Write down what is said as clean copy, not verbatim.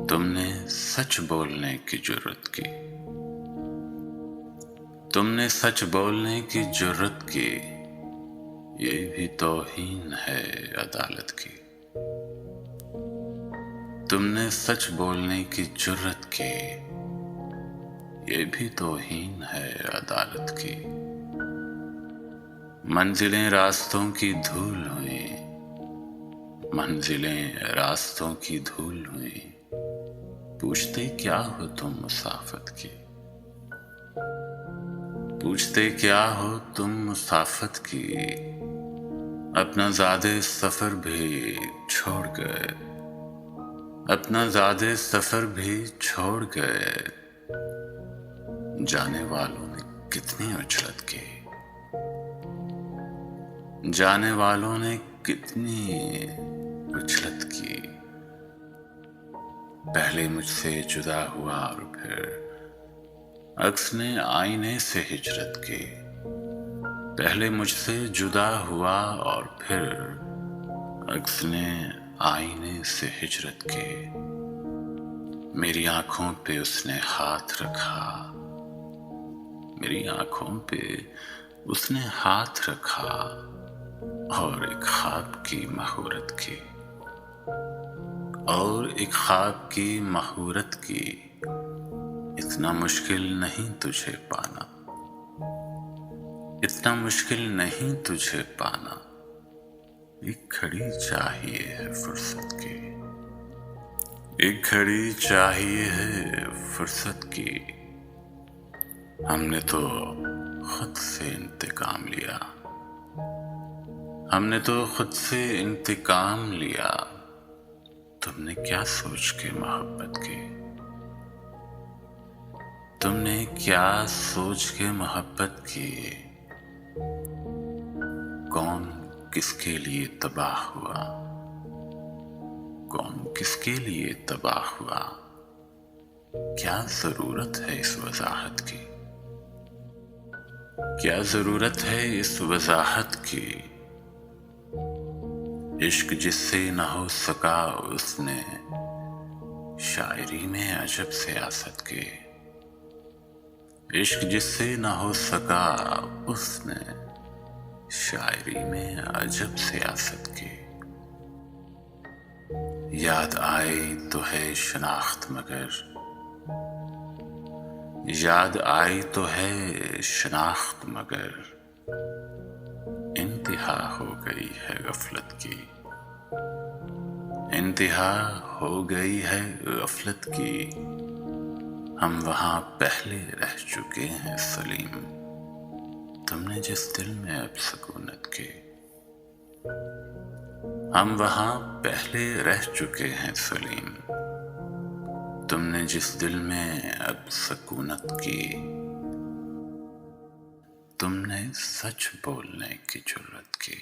तुमने सच बोलने की जुर्रत की। तुमने सच बोलने की जुर्रत की, ये भी तौहीन है अदालत की। तुमने सच बोलने की जुर्रत की, ये भी तौहीन है अदालत की। मंजिलें रास्तों की धूल हुई, मंजिलें रास्तों की धूल हुई। पूछते क्या हो तुम मुसाफत की, पूछते क्या हो तुम मुसाफत की। अपना ज़ादे सफ़र भी छोड़ गए, अपना ज़ादे सफ़र भी छोड़ गए। जाने वालों ने कितनी उछलत की, जाने वालों ने कितनी उछलत की। पहले मुझसे जुदा हुआ और फिर अक्स ने आईने से हिजरत की। पहले मुझसे जुदा हुआ और फिर अक्स ने आईने से हिजरत की। मेरी आंखों पे उसने हाथ रखा, मेरी आंखों पे उसने हाथ रखा और एक ख्वाब की महूरत की, और एक ख्वाब की महूरत की। इतना मुश्किल नहीं तुझे पाना, इतना मुश्किल नहीं तुझे पाना। एक घड़ी चाहिए है फुर्सत की, एक घड़ी चाहिए है फुर्सत की। हमने तो खुद से इंतकाम लिया, हमने तो खुद से इंतकाम लिया। तुमने क्या सोच के मोहब्बत की, तुमने क्या सोच के मोहब्बत की। कौन किसके लिए तबाह हुआ, कौन किसके लिए तबाह हुआ। क्या जरूरत है इस वजाहत की, क्या जरूरत है इस वजाहत की। इश्क जिससे न हो सका उसने शायरी में अजब सियासत की। इश्क जिससे न हो सका उसने शायरी में अजब सियासत की। याद आई तो है शनाख्त मगर, याद आई तो है शनाख्त मगर। इंतहा हो गई है गफलत की, इंतहा हो गई है गफलत की। हम वहां पहले रह चुके हैं सलीम, तुमने जिस दिल में अब सकूनत की। हम वहां पहले रह चुके हैं सलीम, तुमने जिस दिल में अब सकूनत की। तुमने सच बोलने की जुर्रत की।